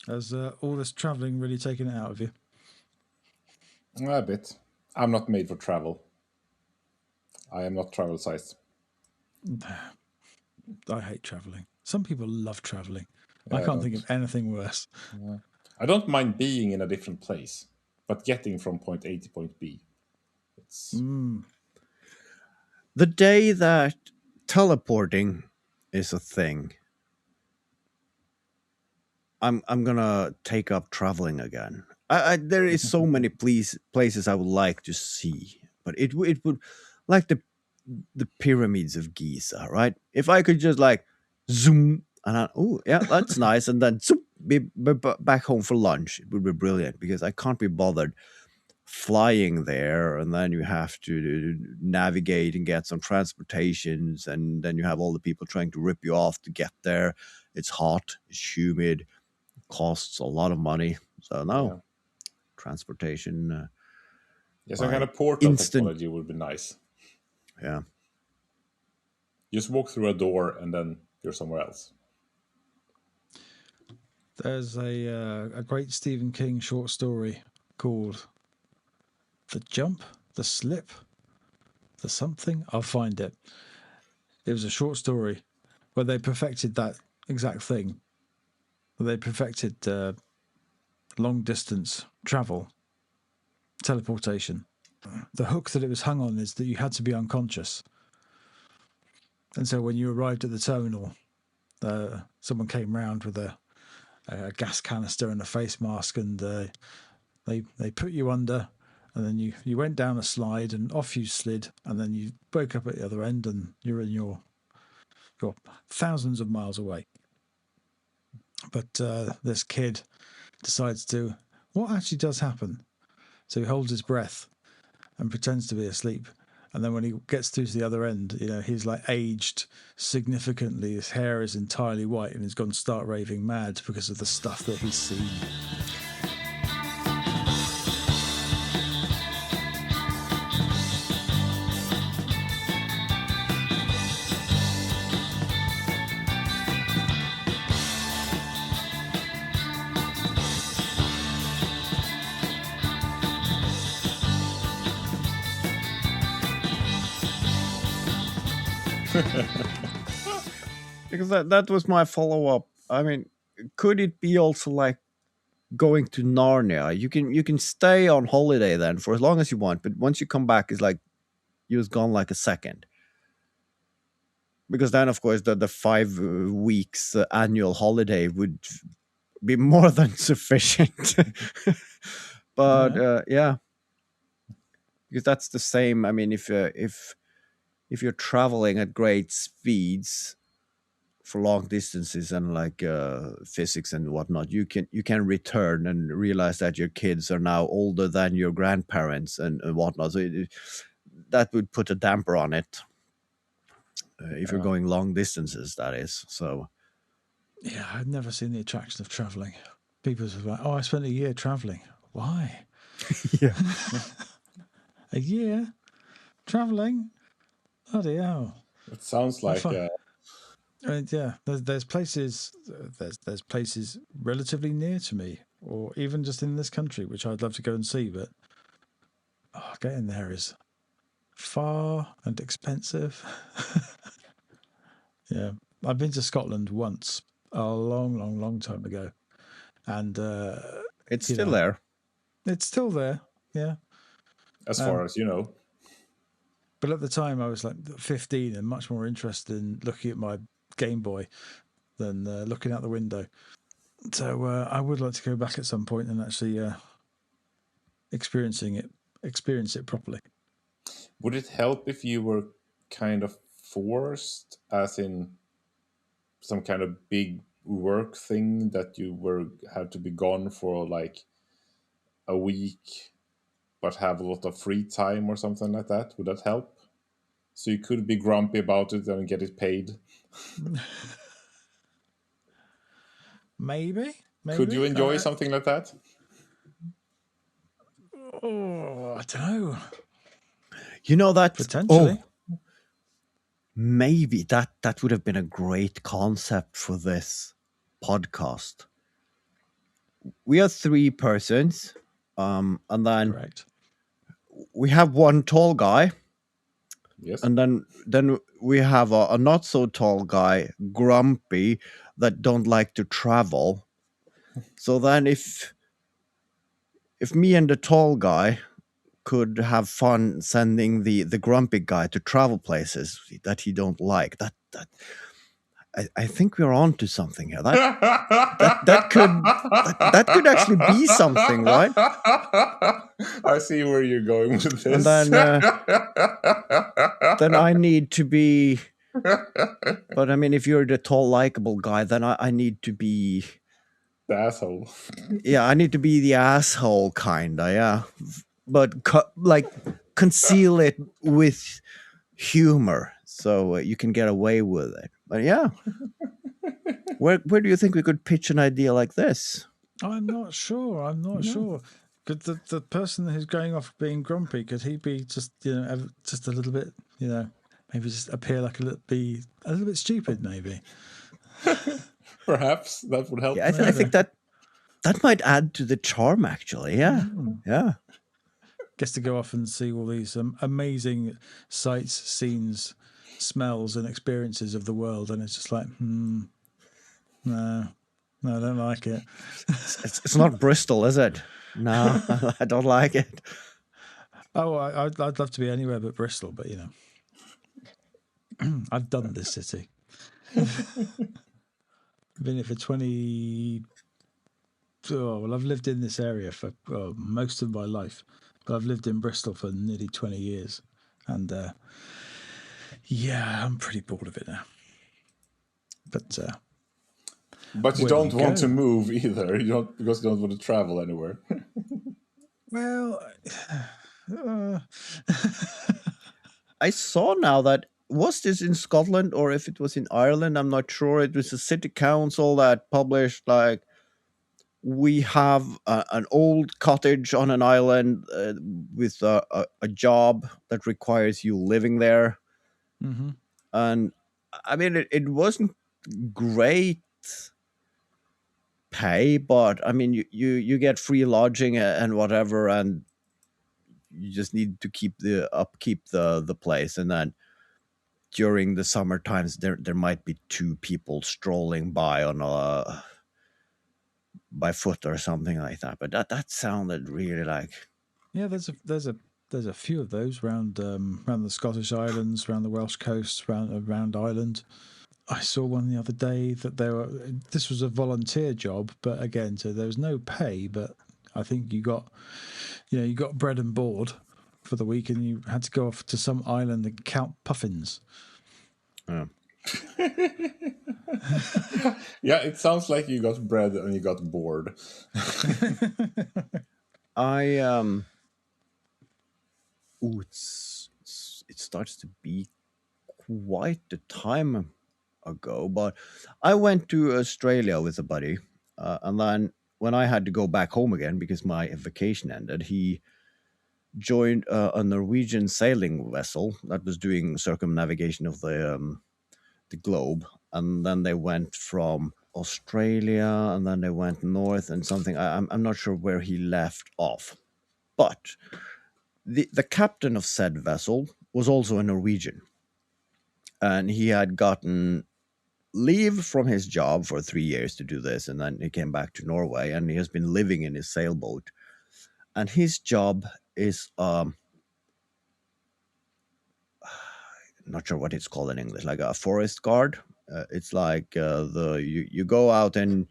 Has all this travelling really taken it out of you? A bit. I'm not made for travel. I am not travel sized. I hate travelling. Some people love travelling. I Yeah, I can't think of don't. anything worse. I don't mind being in a different place, but getting from point A to point B. It's The day that teleporting is a thing, I'm gonna take up traveling again. There is so many places I would like to see, but it would like the pyramids of Giza, right? If I could just like zoom and oh yeah, that's nice, and then zoom, be back home for lunch, it would be brilliant because I can't be bothered flying there, and then you have to navigate and get some transportations, and then you have all the people trying to rip you off to get there. It's hot, it's humid, costs a lot of money. So yeah. no transportation Yeah, some kind by of portal instant. technology would be nice. Yeah, Just walk through a door and then you're somewhere else. There's a great Stephen King short story called The Jump, The Slip, The Something. I'll find it. It was a short story where they perfected that exact thing. They perfected long distance travel, teleportation. The hook that it was hung on is that you had to be unconscious. And so when you arrived at the terminal, someone came round with a gas canister and a face mask, and they put you under, and then you went down a slide and off you slid, and then you woke up at the other end and you're in your thousands of miles away. But this kid decides to, what actually does happen? So he holds his breath and pretends to be asleep. And then when he gets through to the other end, he's like aged significantly. His hair is entirely white and he's gone stark raving mad because of the stuff that he's seen. because that was my follow up. I mean, could it be also like going to Narnia? You can stay on holiday then for as long as you want, but once you come back, it's like you've gone like a second. Because then, of course, the 5 weeks annual holiday would be more than sufficient. But yeah, because that's the same. I mean, if you're traveling at great speeds for long distances and like physics and whatnot, you can return and realize that your kids are now older than your grandparents and whatnot. So that would put a damper on it. If you're going long distances, that is. So yeah, I've never seen the attraction of traveling. People are like, "Oh, I spent a year traveling." Why? yeah. A year traveling? Bloody hell! It sounds like Yeah, there's places there's places relatively near to me, or even just in this country, which I'd love to go and see, but getting there is far and expensive. Yeah, I've been to Scotland once, a long time ago, and it's still there. It's still there, yeah. as far as you know. But at the time, I was like 15 and much more interested in looking at my Game Boy than looking out the window. So I would like to go back at some point and actually experience it properly. Would it help if you were kind of forced, as in some kind of big work thing that you had to be gone for like a week, but have a lot of free time or something like that? Would that help? So you could be grumpy about it and get it paid. Maybe. Could you enjoy something like that? Oh, I don't know. You know that Potentially. maybe that would have been a great concept for this podcast. We are 3 persons, and then Correct. we have one tall guy, Yes. and then we have a not so tall guy, grumpy, that don't like to travel. So then if me and the tall guy could have fun sending the grumpy guy to travel places that he don't like, that I think we're on to something here. That could actually be something, right? I see where you're going with And this. then I need to be. But I mean, if you're the tall, likable guy, then I need to be. The asshole. Yeah, I need to be the asshole, kinda. Yeah, but conceal it with humor, so you can get away with it. But yeah, where do you think we could pitch an idea like this? I'm not sure. I'm not sure. Could the person who's going off being grumpy, could he be just just a little bit, maybe just appear like be a little bit stupid, maybe? Perhaps that would help. Yeah, I think that might add to the charm, actually. Yeah, yeah. Gets to go off and see all these amazing sights, scenes, smells, and experiences of the world, and it's just like, no, I don't like it. It's not Bristol, is it? No, I don't like it. Oh, I'd love to be anywhere but Bristol, but I've done this city. Been here for 20. Oh, well, I've lived in this area for most of my life, but I've lived in Bristol for nearly 20 years, and yeah, I'm pretty bored of it now. But you don't want to move either. Because you don't want to travel anywhere. Well, I saw now that was this in Scotland or if it was in Ireland, I'm not sure. It was a city council that published like, we have an old cottage on an island with a job that requires you living there. Mm-hmm. And I mean, it wasn't great pay, but I mean, you get free lodging and whatever, and you just need to upkeep the place. And then during the summer times, there might be 2 people strolling by by foot or something like that. But that sounded really like, yeah. There's a few of those around the Scottish Islands, around the Welsh coast, around Ireland. I saw one the other day that this was a volunteer job, but again, so there was no pay, but I think you got bread and board for the week, and you had to go off to some island and count puffins. oh. Yeah, it sounds like you got bread and you got bored. It starts to be quite the time ago, but I went to Australia with a buddy, and then when I had to go back home again because my vacation ended, he joined a Norwegian sailing vessel that was doing circumnavigation of the globe, and then they went from Australia, and then they went north and something. I'm not sure where he left off, but the captain of said vessel was also a Norwegian, and he had gotten leave from his job for 3 years to do this, and then he came back to Norway, and he has been living in his sailboat. And his job is not sure what it's called in English, like a forest guard. It's like you go out and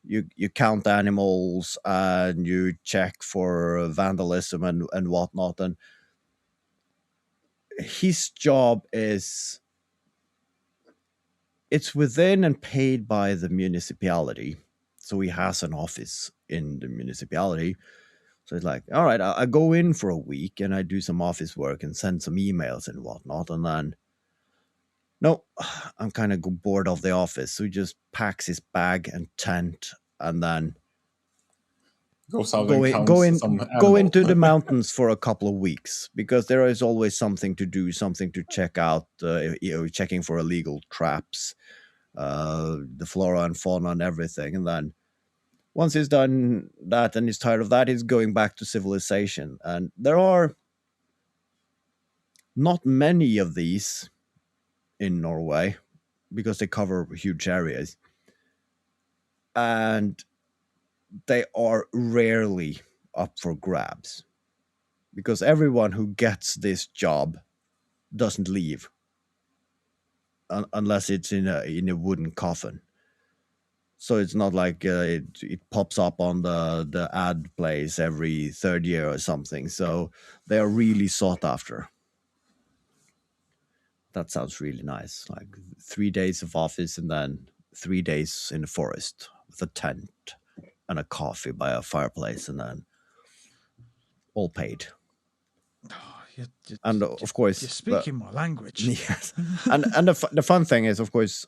you count animals and you check for vandalism and whatnot. And his job is, it's within and paid by the municipality. So he has an office in the municipality. So it's like, all right, I go in for a week and I do some office work and send some emails and whatnot. And then, no, I'm kind of bored of the office. So he just packs his bag and tent and then Go south go and in, count go in, some go animal. into the mountains for a couple of weeks, because there is always something to do, something to check out. Checking for illegal traps, the flora and fauna and everything, and then once he's done that and he's tired of that, he's going back to civilization. And there are not many of these in Norway because they cover huge areas, and they are rarely up for grabs, because everyone who gets this job doesn't leave unless it's in a wooden coffin. So it's not like it pops up on the ad place every third year or something. So they are really sought after. That sounds really nice. Like 3 days of office and then 3 days in the forest with a tent and a coffee by a fireplace, and then all paid. Oh, And of course, you're speaking my language. yes, and the fun thing is, of course,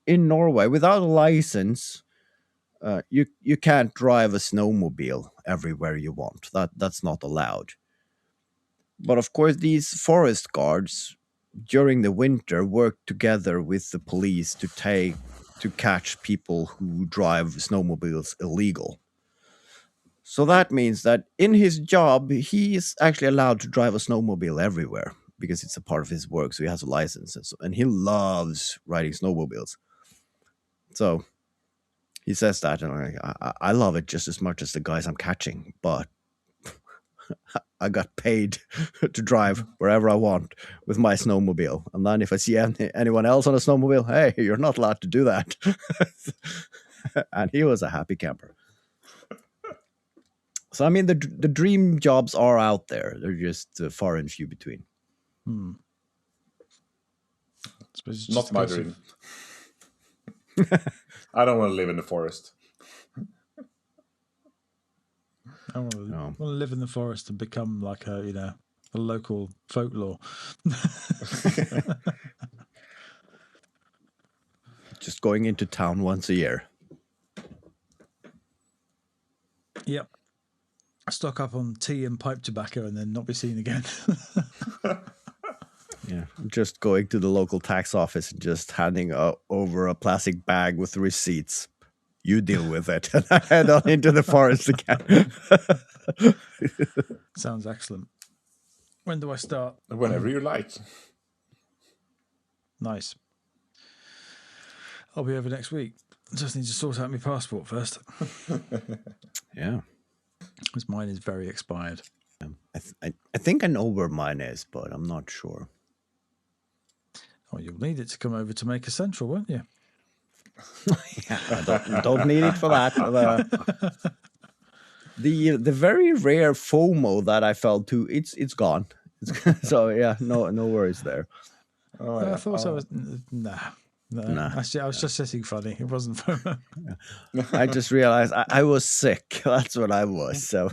in Norway, without a license, you can't drive a snowmobile everywhere you want. That's not allowed. But of course, these forest guards during the winter work together with the police to catch people who drive snowmobiles illegal. So that means that in his job, he is actually allowed to drive a snowmobile everywhere because it's a part of his work. So he has a license, and he loves riding snowmobiles. So he says that, and I love it just as much as the guys I'm catching, but I got paid to drive wherever I want with my snowmobile. And then if I see anyone else on a snowmobile, hey, you're not allowed to do that. And he was a happy camper. So, I mean, the dream jobs are out there. They're just far and few between. Not my dream. I don't want to live in the forest. I want to live in the forest and become like a local folklore. Just going into town once a year. Yep. Stock up on tea and pipe tobacco and then not be seen again. Yeah, just going to the local tax office and just handing over a plastic bag with receipts. You deal with it, and I head on into the forest again. Sounds excellent. When do I start? Whenever you like. Nice. I'll be over next week. Just need to sort out my passport first. Yeah. Because mine is very expired. I think I know where mine is, but I'm not sure. Oh, you'll need it to come over to make a central, won't you? Yeah, I don't need it for that. The very rare FOMO that I felt too, it's gone. So yeah, no worries there. Oh, yeah. I thought I was nah. Actually, I was just sitting funny. It wasn't FOMO. I just realized I was sick. That's what I was. So,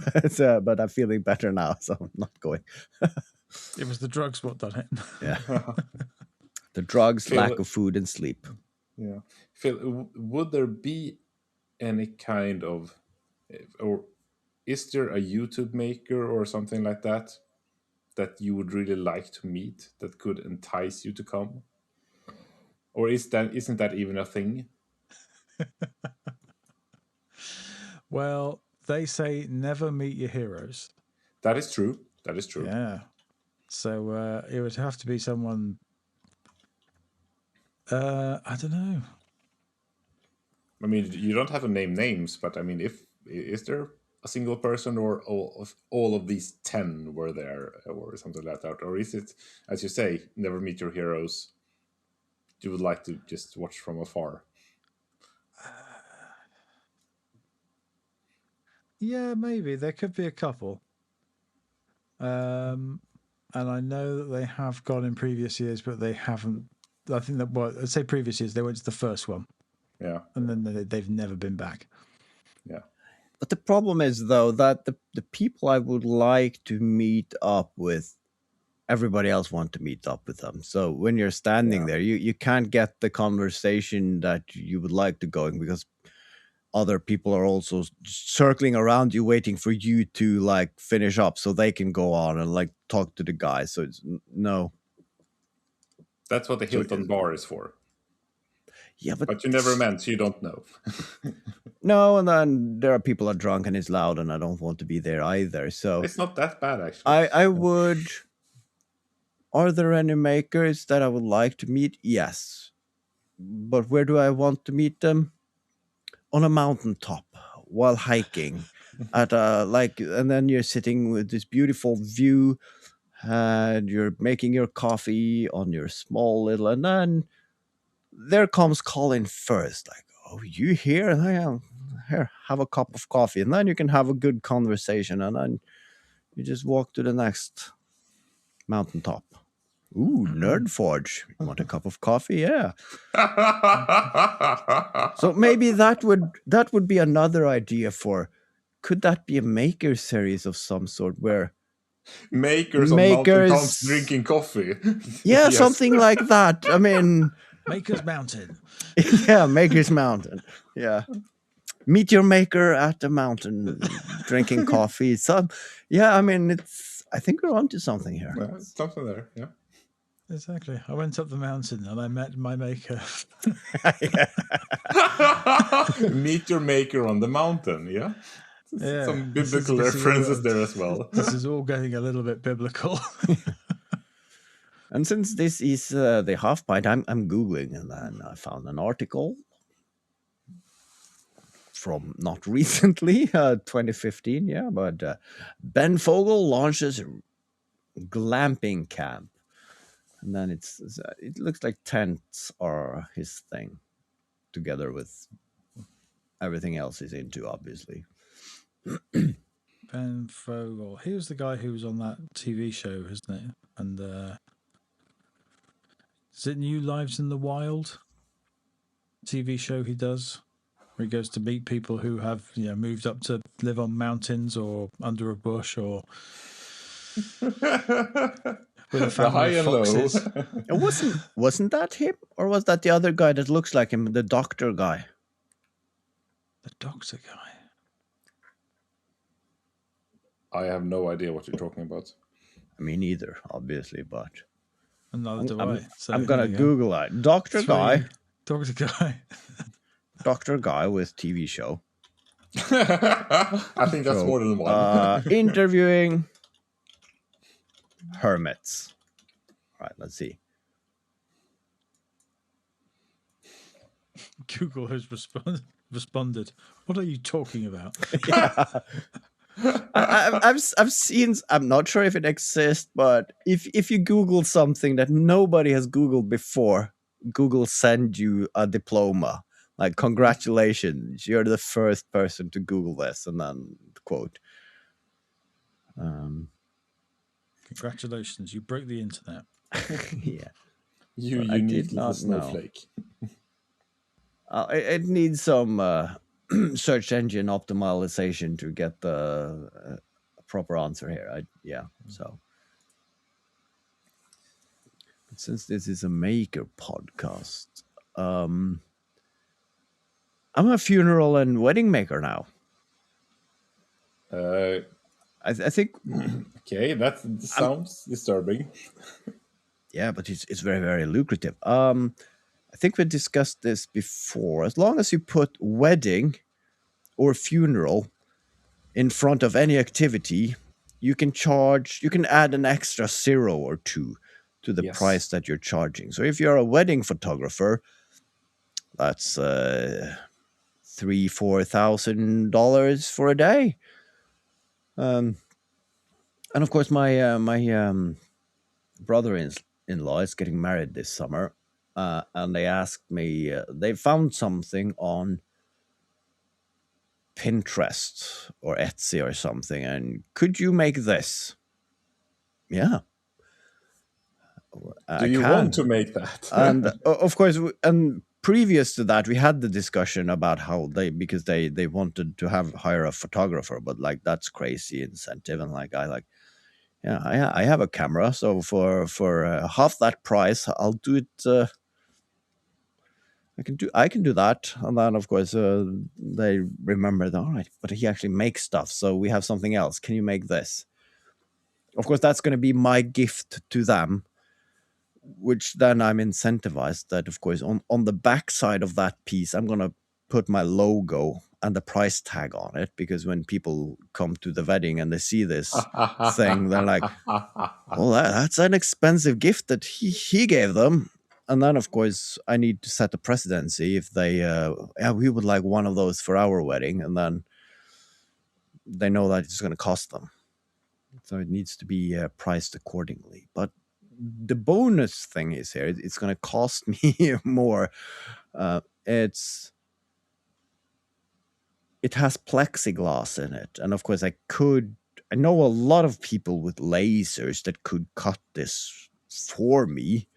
but I'm feeling better now, so I'm not going. It was the drugs what done it. Yeah. The drugs, Phil, lack of food, and sleep. Yeah. Phil, would there be any kind of, or is there a YouTube maker or something like that you would really like to meet that could entice you to come? Or isn't that even a thing? Well, they say never meet your heroes. That is true. That is true. Yeah. So it would have to be someone. I don't know. I mean, you don't have to name names, but I mean, is there a single person, or all of these 10 were there, or something like that, or is it, as you say, never meet your heroes? You would like to just watch from afar. Yeah, maybe there could be a couple. And I know that they have gone in previous years, but they haven't. I think that, well, I'd say previous years, they went to the first one. Yeah. And then they've never been back. Yeah. But the problem is, though, that the people I would like to meet up with, everybody else want to meet up with them. So when you're standing there, you can't get the conversation that you would like to go in, because other people are also circling around you, waiting for you to like finish up so they can go on and like talk to the guy. So it's no. That's what the Hilton bar is for. Yeah, But you never meant, so you don't know. No, and then there are people are drunk and it's loud, and I don't want to be there either. So It's not that bad, actually. I would. Are there any makers that I would like to meet? Yes, but where do I want to meet them? On a mountaintop while hiking, at a like, and then you're sitting with this beautiful view, and you're making your coffee on your small little, and then there comes Colin Furze, like, oh, you here? And I am here, have a cup of coffee, and then you can have a good conversation, and then you just walk to the next mountaintop. Ooh, Nerdforge. You want a cup of coffee? Yeah. So maybe that would be another idea for. Could that be a maker series of some sort where Makers on mountaintops drinking coffee? Yeah, yes. Something like that. I mean, Maker's Mountain. Yeah, Maker's Mountain. Yeah. Meet your maker at the mountain drinking coffee. I mean, I think we're onto something here. Yeah, something there, yeah. Exactly. I went up the mountain and I met my maker. Meet your maker on the mountain, yeah? Yeah. Some biblical references there as well. This is all getting a little bit biblical. And since this is the half pint, I'm Googling, and then I found an article from not recently, 2015, yeah, but Ben Fogel launches glamping camp. And then it looks like tents are his thing, together with everything else he's into, obviously. Ben Fogel. He was the guy who was on that TV show, isn't it? And is it New Lives in the Wild? TV show he does, where he goes to meet people who have moved up to live on mountains or under a bush or with a family of foxes. Wasn't that him, or was that the other guy that looks like him, the doctor guy? The doctor guy. I have no idea what you're talking about. Me neither, obviously, but neither do I. So I'm gonna Google that. Doctor guy. Doctor guy. Doctor guy with TV show. I think that's more than one. Interviewing hermits. All right, let's see. Google has responded. What are you talking about? I've seen. I'm not sure if it exists, but if you Google something that nobody has Googled before, Google send you a diploma. Like, congratulations, you're the first person to Google this, and then quote. Congratulations, you broke the internet. Yeah, you need the snowflake. It needs some search engine optimization to get the proper answer here. So since this is a maker podcast, I'm a funeral and wedding maker now. I think. Okay, that sounds disturbing. Yeah, but it's very, very lucrative. I think we discussed this before. As long as you put wedding or funeral in front of any activity, you can add an extra 0 or 2 to the price that you're charging. So if you're a wedding photographer, that's $3,000-4,000 for a day. And of course, my brother-in-law is getting married this summer. And they asked me, they found something on Pinterest or Etsy or something, and could you make this? Yeah. Do you want to make that? And of course, and previous to that, we had the discussion about how because they wanted to hire a photographer, but like, that's crazy incentive. And like, I have a camera, so for half that price, I'll do it. I can do that. And then of course they remember that, all right, but he actually makes stuff, so we have something else. Can you make this? Of course, that's going to be my gift to them, which then I'm incentivized that, of course, on the back side of that piece, I'm going to put my logo and the price tag on it, because when people come to the wedding and they see this thing, they're like, well, that's an expensive gift that he gave them. And then, of course, I need to set the precedency if they, yeah, we would like one of those for our wedding, and then they know that it's going to cost them. So it needs to be priced accordingly. But the bonus thing is here, it's going to cost me more. It has plexiglass in it. And of course, I know a lot of people with lasers that could cut this for me.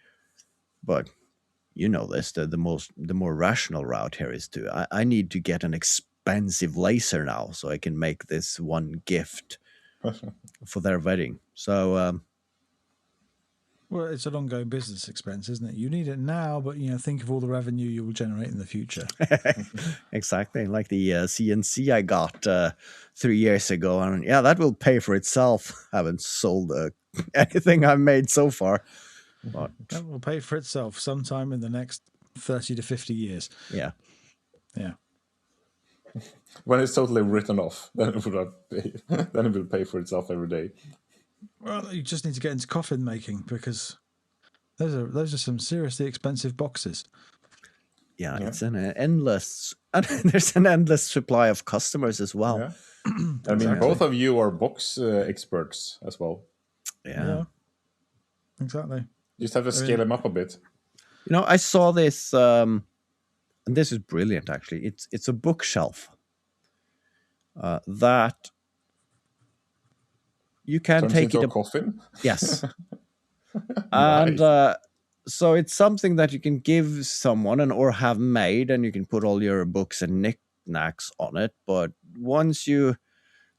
But you know this, the more rational route here is I need to get an expensive laser now so I can make this one gift for their wedding. So well, it's an ongoing business expense, isn't it? You need it now, but think of all the revenue you will generate in the future. Exactly, like the CNC I got 3 years ago, and yeah, that will pay for itself. I haven't sold anything I've made so far, but that will pay for itself sometime in the next 30 to 50 years. Yeah. When it's totally written off, then it will pay for itself every day. Well, you just need to get into coffin making, because those are some seriously expensive boxes. Yeah, it's an endless, and there's an endless supply of customers as well. Yeah. I mean, both of you are box experts as well. Yeah. Exactly. You just have to scale them up a bit. I saw this, and this is brilliant, actually. It's a bookshelf that you can Turns take into it a coffin? Yes. Nice. And so it's something that you can give someone or have made, and you can put all your books and knickknacks on it. But once you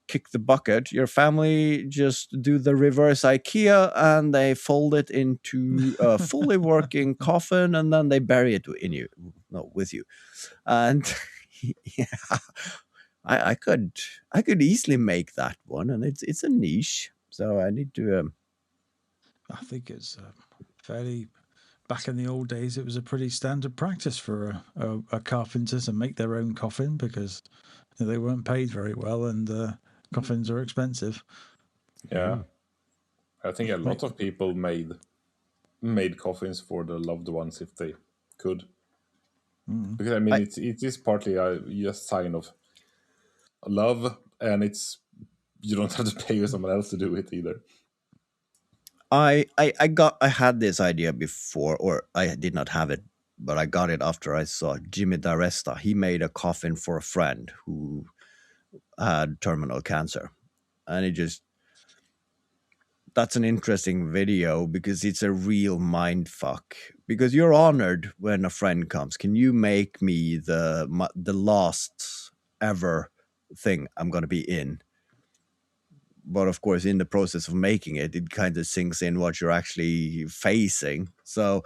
kick the bucket, your family just do the reverse IKEA, and they fold it into a fully working coffin, and then they bury it with you. And yeah, I could easily make that one, and it's a niche. So I need to. I think it's fairly. Back in the old days, it was a pretty standard practice for a carpenter to make their own coffin, because they weren't paid very well, and coffins are expensive. Yeah. I think a lot of people made coffins for the loved ones if they could. Because I mean, it is partly a sign of love, and you don't have to pay someone else to do it either. I had this idea before, or I did not have it, but I got it after I saw Jimmy D'Aresta. He made a coffin for a friend who had terminal cancer, and that's an interesting video, because it's a real mind fuck. Because you're honored when a friend comes. Can you make me the last ever thing I'm going to be in? But of course, in the process of making it, it kind of sinks in what you're actually facing. So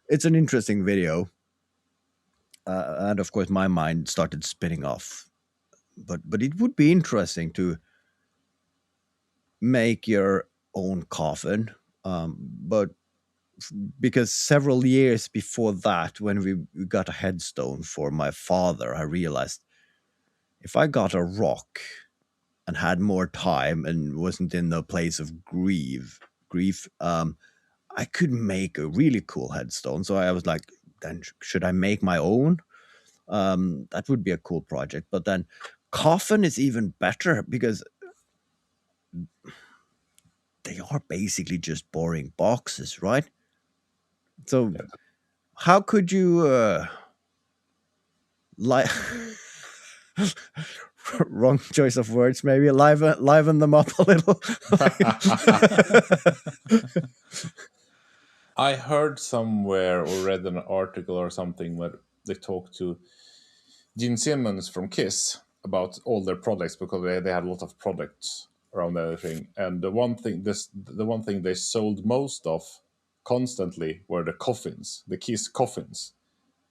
it's an interesting video. And of course, my mind started spinning off. But it would be interesting to make your own coffin. But because several years before that, when we got a headstone for my father, I realized if I got a rock and had more time and wasn't in the place of grief, I could make a really cool headstone. So I was like, then should I make my own? That would be a cool project. But then coffin is even better, because they are basically just boring boxes, right? So how could you like wrong choice of words, maybe liven them up a little? I heard somewhere or read an article or something where they talked to Gene Simmons from Kiss about all their products, because they had a lot of products around everything. And the one thing they sold most of constantly were the coffins, the Kiss coffins.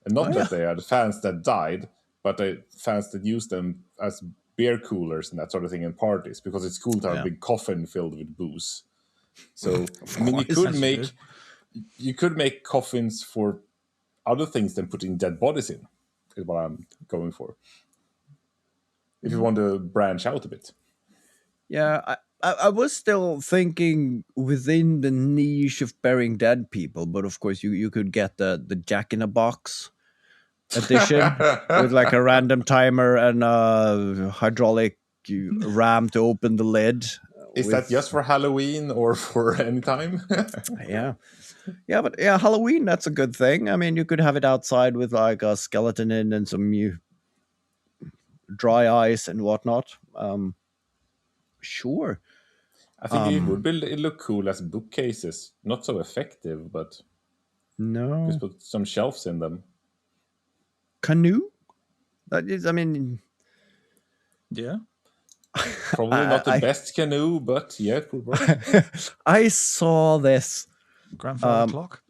And not Oh, that yeah. they are the fans that died, but the fans that use them as beer coolers and that sort of thing in parties, because it's cool to have Yeah. a big coffin filled with booze. So I mean, course. you could make coffins for other things than putting dead bodies in. Is what I'm going for. If you want to branch out a bit. Yeah, I was still thinking within the niche of burying dead people, but of course you could get the Jack in a Box edition with like a random timer and a hydraulic ram to open the lid. Is that just for Halloween or for any time? Yeah. Yeah, but yeah, Halloween, that's a good thing. I mean, you could have it outside with like a skeleton in and some dry ice and whatnot. Sure. I think it would look cool as bookcases. Not so effective, but No. just put some shelves in them. Canoe? That is, I mean, Yeah. Probably not the best canoe, but yeah, it would work. I saw this Grandfather clock.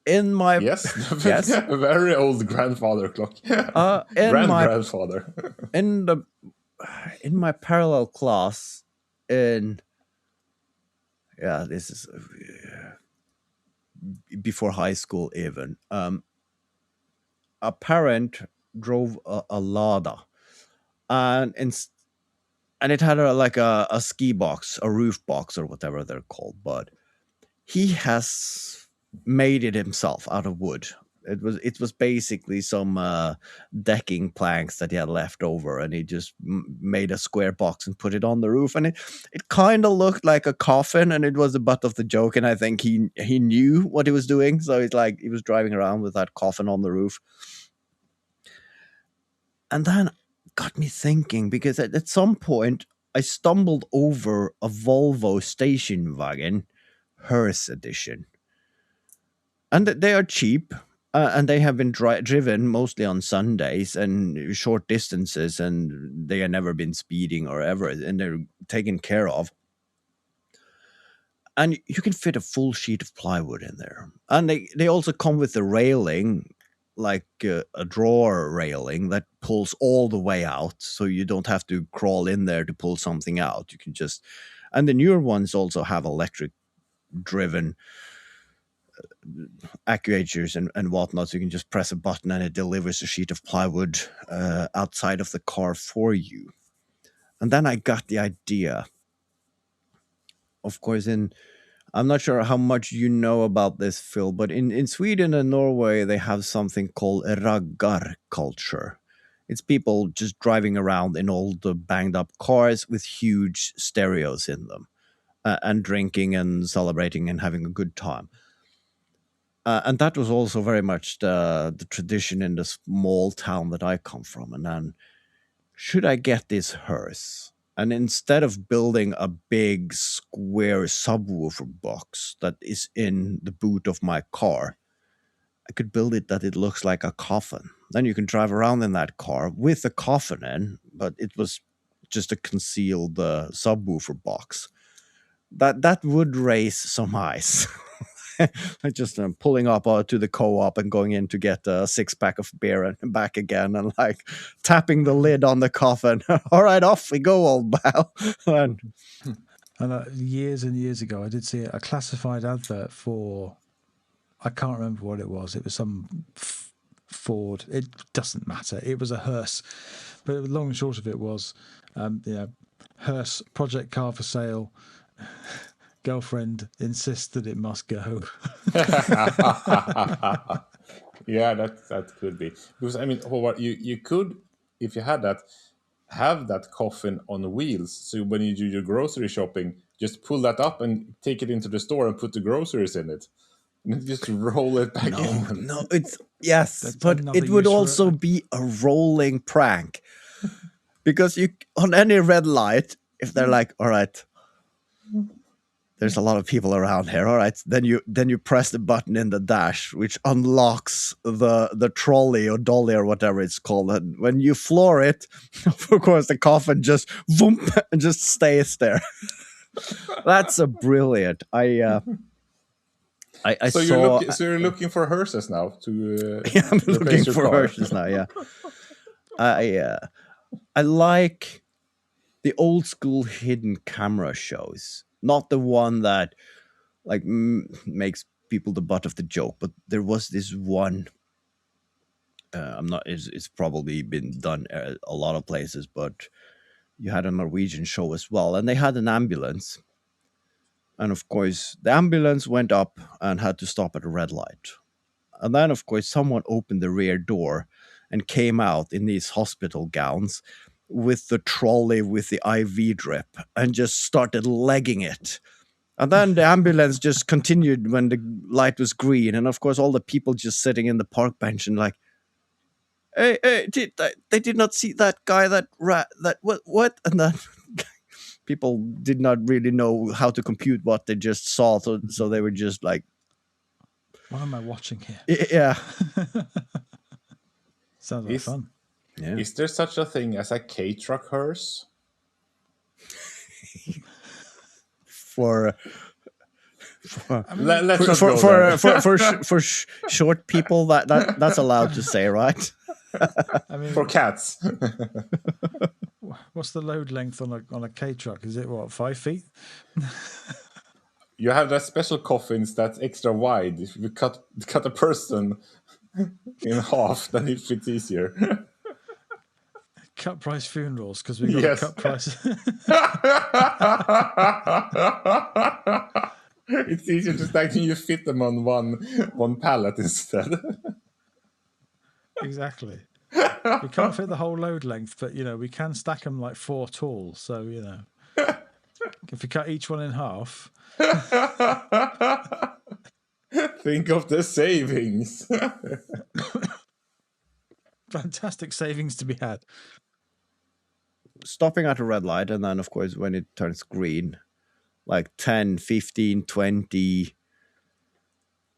in my Yes, yes a very old grandfather clock. grandfather in my parallel class in this is before high school even. A parent drove a Lada, and it had a ski box, a roof box, or whatever they're called. But he has made it himself out of wood. It was basically some decking planks that he had left over, and he just made a square box and put it on the roof, and it kind of looked like a coffin, and it was the butt of the joke. And I think he knew what he was doing, so it's like he was driving around with that coffin on the roof. And then got me thinking, because at some point I stumbled over a Volvo station wagon, hearse edition. And they are cheap, and they have been driven mostly on Sundays and short distances, and they have never been speeding or ever, and they're taken care of. And you can fit a full sheet of plywood in there. And they also come with the railing, like a drawer railing that pulls all the way out, so you don't have to crawl in there to pull something out. You can just, and the newer ones also have electric driven actuators and whatnot, so you can just press a button and it delivers a sheet of plywood outside of the car for you. And then I got the idea. Of course, I'm not sure how much you know about this, Phil, but in Sweden and Norway, they have something called raggar culture. It's people just driving around in old banged up cars with huge stereos in them and drinking and celebrating and having a good time. And that was also very much the tradition in the small town that I come from. And then, should I get this hearse? And instead of building a big square subwoofer box that is in the boot of my car, I could build it that it looks like a coffin. Then you can drive around in that car with a coffin in, but it was just a concealed subwoofer box. That would raise some eyes. I just pulling up to the co-op and going in to get a 6-pack of beer and back again, and like tapping the lid on the coffin. All right, off we go, old pal. And years and years ago, I did see a classified advert for, I can't remember what it was. It was some Ford. It doesn't matter. It was a hearse. But the long and short of it was, hearse, project car for sale. Girlfriend insists that it must go. Yeah, that could be. Because I mean, Haavard, you could, if you had that, have that coffin on wheels. So when you do your grocery shopping, just pull that up and take it into the store and put the groceries in it. And just roll it back in. No, it's yes, That's but another it would use for also it. be a rolling prank. Because you on any red light, if they're like, all right, there's a lot of people around here. All right, then you press the button in the dash, which unlocks the trolley or dolly or whatever it's called. And when you floor it, of course, the coffin just voom and just stays there. That's a brilliant. I So saw. you're looking for hearses now to I'm looking replace your for car. Hershey's now. Yeah, I like the old school hidden camera shows, not the one that like makes people the butt of the joke. But there was this one. I'm not. It's probably been done a lot of places, but you had a Norwegian show as well, and they had an ambulance. And of course, the ambulance went up and had to stop at a red light. And then, of course, someone opened the rear door and came out in these hospital gowns with the trolley with the IV drip and just started legging it. And then the ambulance just continued when the light was green. And of course, all the people just sitting in the park bench and like, hey, they did not see that guy, that rat, that what? And then people did not really know how to compute what they just saw. So they were just like, what am I watching here? yeah. Sounds like Is- fun. Yeah. Is there such a thing as a K-truck hearse? For Let's not go there. short people, that's allowed to say, right? I mean, For cats. what's the load length on a K truck? Is it what, 5 feet? You have that special coffins that's extra wide. If you cut a person in half, then it fits easier. Cut price funerals because we got Yes. a cut price. It's easier to stack and you fit them on one pallet instead. Exactly. We can't fit the whole load length, but we can stack them like 4 tall. So if we cut each one in half. Think of the savings. Fantastic savings to be had. Stopping at a red light, and then, of course, when it turns green, like 10, 15, 20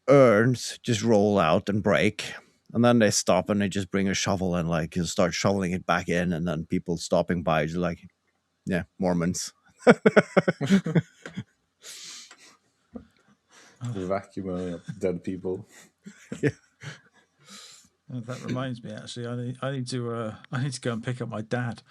urns just roll out and break. And then they stop and they just bring a shovel and like you start shoveling it back in. And then people stopping by just like, yeah, Mormons. Vacuuming up dead people. Yeah. That reminds me, actually, I need to go and pick up my dad.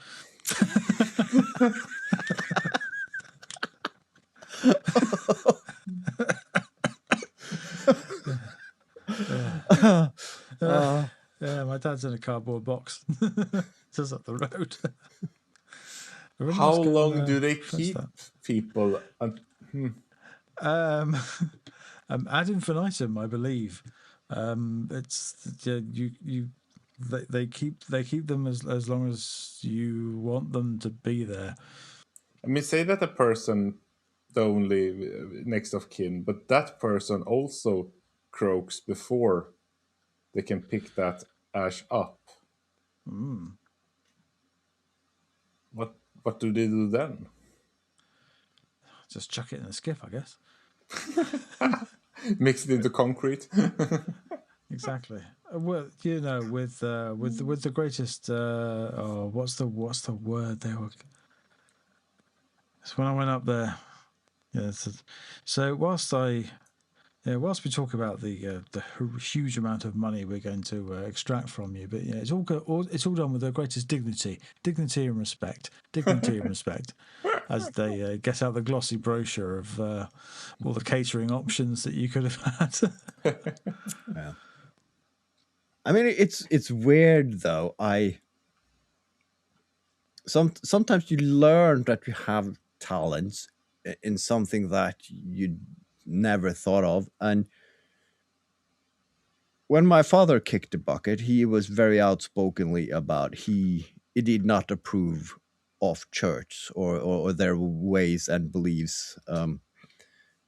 Yeah, my dad's in a cardboard box. Just up the road. How long do they keep people? Ad infinitum, I believe. They keep them as long as you want them to be there. I mean, say that a person don't live next of kin, but that person also croaks before they can pick that ash up. What do they do then? Just chuck it in a skip, I guess. Mix it into concrete. Exactly. Well, with the greatest. What's the word they were? It's when I went up there. Yeah. So whilst we talk about the huge amount of money we're going to extract from you, but it's all done with the greatest dignity and respect, as they get out the glossy brochure of all the catering options that you could have had. Yeah. I mean, it's weird though. Sometimes you learn that you have talents in something that you never thought of. And when my father kicked the bucket, he was very outspokenly about he did not approve of church or their ways and beliefs. I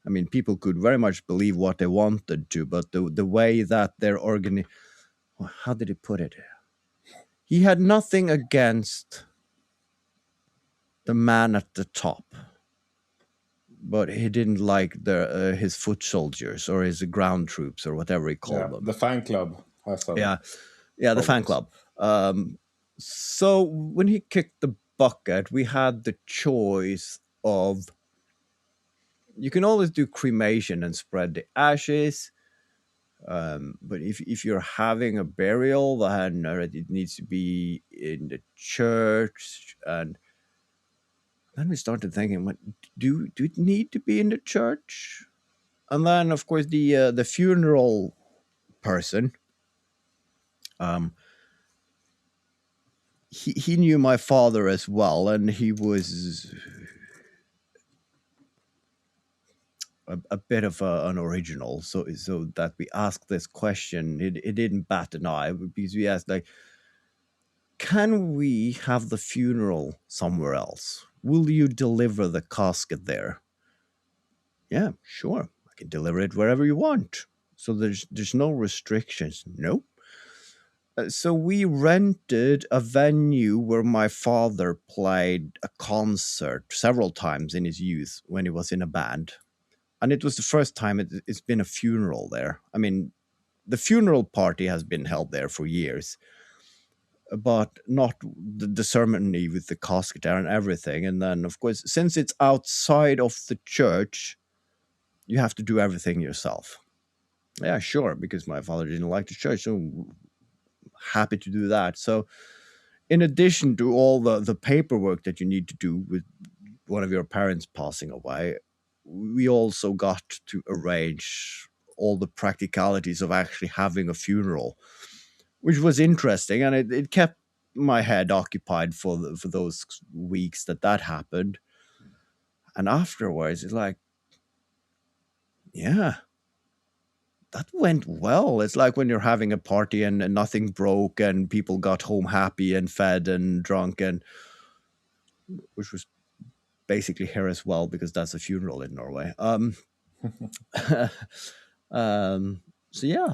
mean, people could very much believe what they wanted to, but the way that they're how did he put it? He had nothing against the man at the top, but he didn't like his foot soldiers or his ground troops or whatever he called them. The fan club has some. Yeah, the fan club. So when he kicked the bucket, we had the choice of you can always do cremation and spread the ashes. But if you're having a burial, then it needs to be in the church. And then we started thinking, what do it need to be in the church? And then, of course, the funeral person, he knew my father as well, and he was a bit of an original. So that we asked this question, it didn't bat an eye, because we asked, like, can we have the funeral somewhere else? Will you deliver the casket there? Yeah, sure. I can deliver it wherever you want. So there's no restrictions. No. So we rented a venue where my father played a concert several times in his youth when he was in a band. And it was the first time it's been a funeral there. I mean, the funeral party has been held there for years, but not the ceremony with the casket there and everything. And then, of course, since it's outside of the church, you have to do everything yourself. Yeah, sure, because my father didn't like the church, so happy to do that. So in addition to all the paperwork that you need to do with one of your parents passing away, we also got to arrange all the practicalities of actually having a funeral, which was interesting, and it kept my head occupied for those weeks that happened. And afterwards, it's like, yeah, that went well. It's like when you're having a party and nothing broke and people got home happy and fed and drunk, and which was basically here as well, because that's a funeral in Norway. So yeah,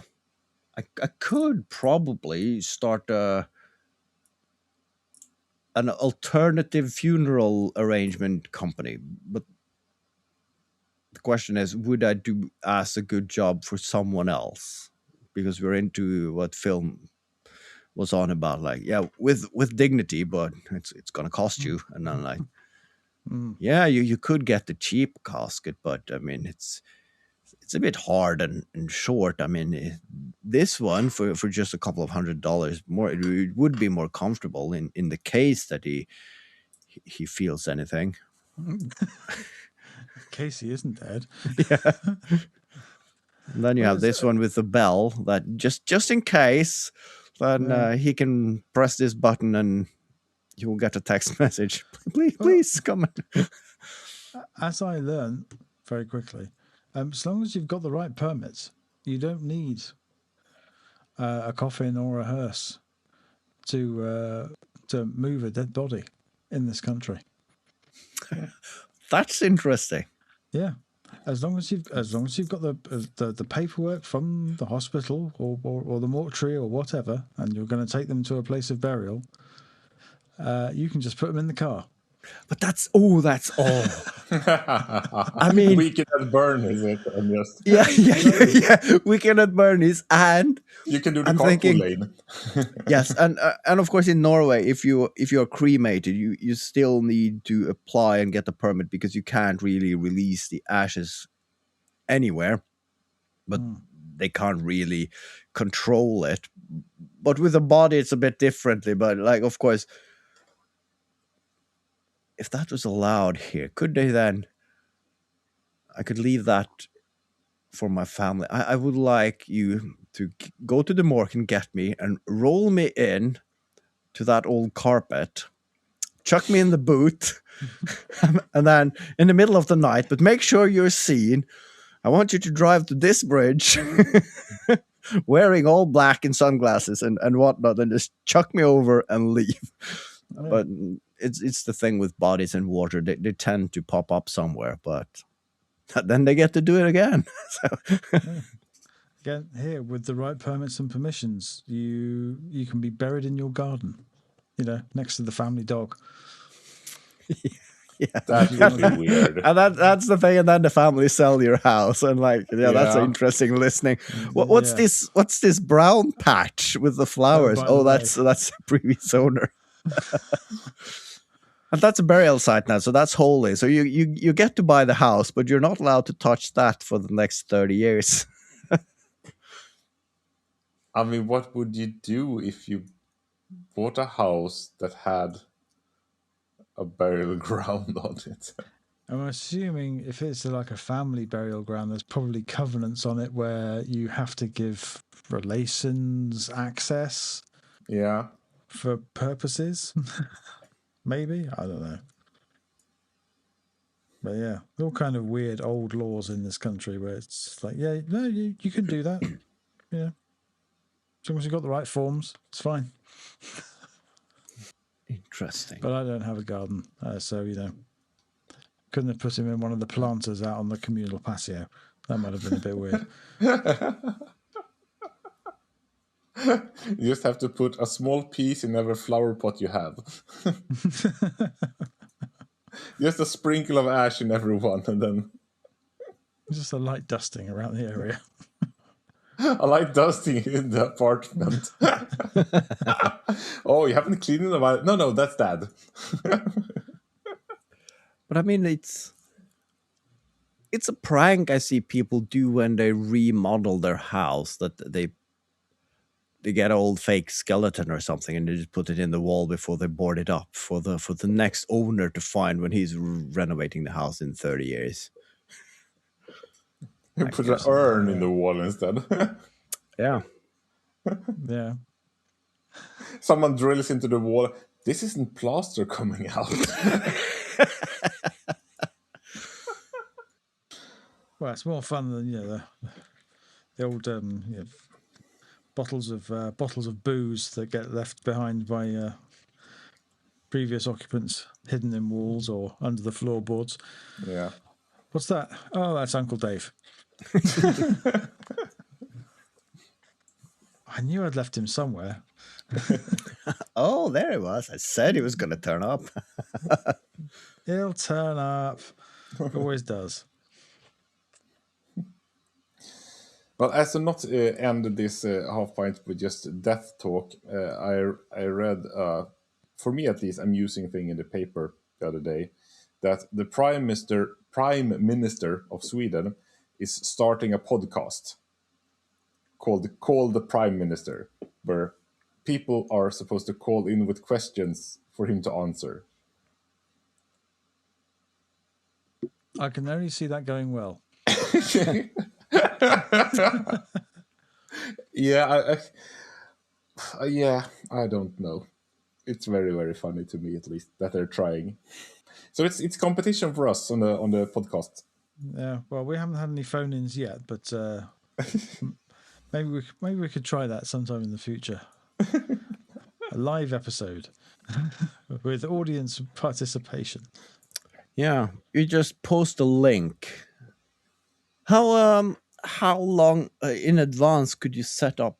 I could probably start an alternative funeral arrangement company, but the question is, would I do as a good job for someone else? Because we're into what film was on about, like, yeah, with dignity, but it's gonna cost you. And I'm like, yeah, you could get the cheap casket, but I mean, it's a bit hard and short. I mean, this one for just a couple of $100 more, it would be more comfortable in the case that he feels anything. Casey isn't dead. Yeah. And then you have this one with the bell that just in case, then he can press this button and you will get a text message. Please come. As I learned very quickly, as long as you've got the right permits, you don't need a coffin or a hearse to move a dead body in this country. That's interesting. Yeah, as long as you've got the paperwork from the hospital or the mortuary or whatever, and you're going to take them to a place of burial, you can just put them in the car. But that's all. I mean, Weekend at Bernie's, is it? And just yeah. Weekend at Bernie's, and you can do the carpool lane. Yes, and of course in Norway, if you are cremated, you still need to apply and get the permit, because you can't really release the ashes anywhere, but they can't really control it. But with a body, it's a bit differently. But like, of course, if that was allowed here, could they then? I could leave that for my family. I would like you to go to the morgue and get me and roll me in to that old carpet, chuck me in the boot, and then in the middle of the night, but make sure you're seen. I want you to drive to this bridge wearing all black and sunglasses and whatnot, and just chuck me over and leave. Yeah. But it's the thing with bodies and water. They tend to pop up somewhere, but then they get to do it again. Again, here with the right permits and permissions, you can be buried in your garden, next to the family dog. Yeah, that would be weird. And that's the thing. And then the family sell your house, and that's interesting listening. What's this? What's this brown patch with the flowers? Oh, that's the previous owner. And that's a burial site now, so that's holy. So you get to buy the house, but you're not allowed to touch that for the next 30 years. I mean, what would you do if you bought a house that had a burial ground on it? I'm assuming if it's like a family burial ground, there's probably covenants on it where you have to give relations access Yeah. for purposes. Maybe, I don't know. But yeah, all kind of weird old laws in this country where it's like, yeah, no, you can do that. Yeah. As long as you've got the right forms, it's fine. Interesting. But I don't have a garden, so, couldn't have put him in one of the planters out on the communal patio. That might have been a bit weird. You just have to put a small piece in every flower pot you have. Just a sprinkle of ash in every one, and then Just a light dusting around the area. I like dusting in the apartment. Oh, you haven't cleaned in a while? No, that's Dad. But I mean, it's a prank I see people do when they remodel their house, that they get an old fake skeleton or something and they just put it in the wall before they board it up for the next owner to find when he's renovating the house in 30 years. You put an urn in the wall instead. Yeah. Yeah. Someone drills into the wall. This isn't plaster coming out. Well, it's more fun than the old bottles of booze that get left behind by previous occupants, hidden in walls or under the floorboards. Yeah. What's that? Oh, that's Uncle Dave. I knew I'd left him somewhere. Oh, there he was. I said he was going to turn up. He'll turn up. Always does. Well, as to not end this half pint with just death talk, I read, for me at least, amusing thing in the paper the other day, that the Prime Minister of Sweden is starting a podcast called Call the Prime Minister, where people are supposed to call in with questions for him to answer. I can only see that going well. Yeah, I don't know. It's very, very funny to me, at least, that they're trying. So it's competition for us on the podcast. Yeah. Well, we haven't had any phone-ins yet, but maybe we could try that sometime in the future. A live episode with audience participation. Yeah, you just post a link. How long in advance could you set up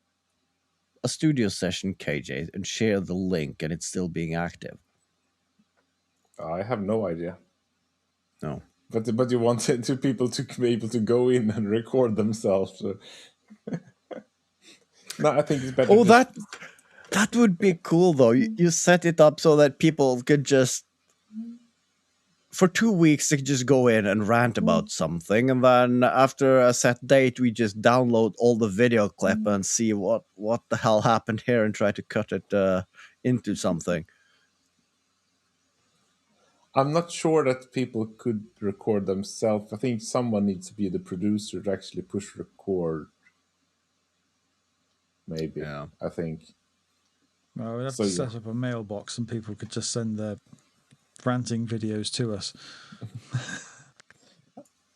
a studio session, KJ, and share the link and it's still being active? I have no idea. No. But you want two people to be able to go in and record themselves. So. No, I think it's better. Oh, that would be cool, though. You set it up so that people could just, for 2 weeks, they could just go in and rant about something, and then after a set date, we just download all the video clip and see what the hell happened here and try to cut it into something. I'm not sure that people could record themselves. I think someone needs to be the producer to actually push record. Maybe. Yeah. I think. Well, we'd have to set up a mailbox and people could just send their ranting videos to us.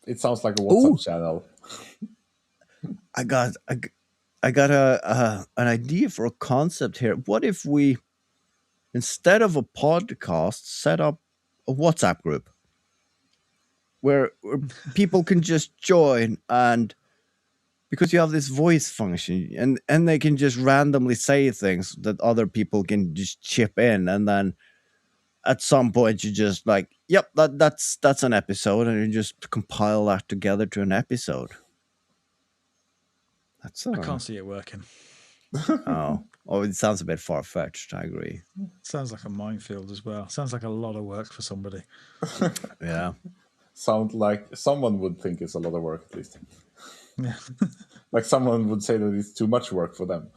It sounds like a WhatsApp channel. I got an idea for a concept here. What if we, instead of a podcast, set up a WhatsApp group where people can just join, and because you have this voice function and they can just randomly say things that other people can just chip in, and then at some point you just like, yep, that's an episode, and you just compile that together to an episode. I can't see it working. Oh. Oh, it sounds a bit far-fetched, I agree. Sounds like a minefield as well. Sounds like a lot of work for somebody. Yeah. Sound like someone would think it's a lot of work, at least. Yeah. Like someone would say that it's too much work for them.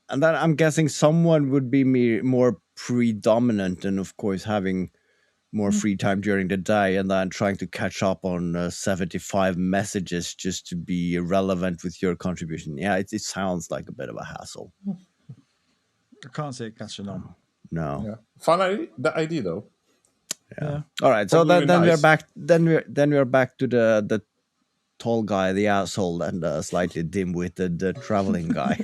And then I'm guessing someone would be more predominant and, of course, having more free time during the day and then trying to catch up on 75 messages just to be relevant with your contribution. Yeah, it sounds like a bit of a hassle. I can't see it catching on. No. Yeah, fun idea though. Yeah. All right. So Probably then we're nice. back. Then we're back to the tall guy, the asshole, and the slightly dim-witted traveling guy.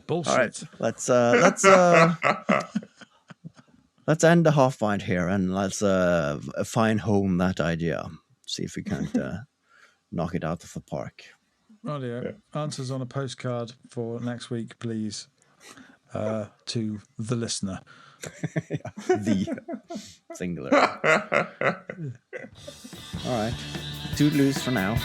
Bullshit. All right. Let's end the Half-Bind here and let's find home that idea. See if we can't knock it out of the park. Radio. Yeah. Answers on a postcard for next week, please, to the listener. The singular. All right. Toodaloos for now.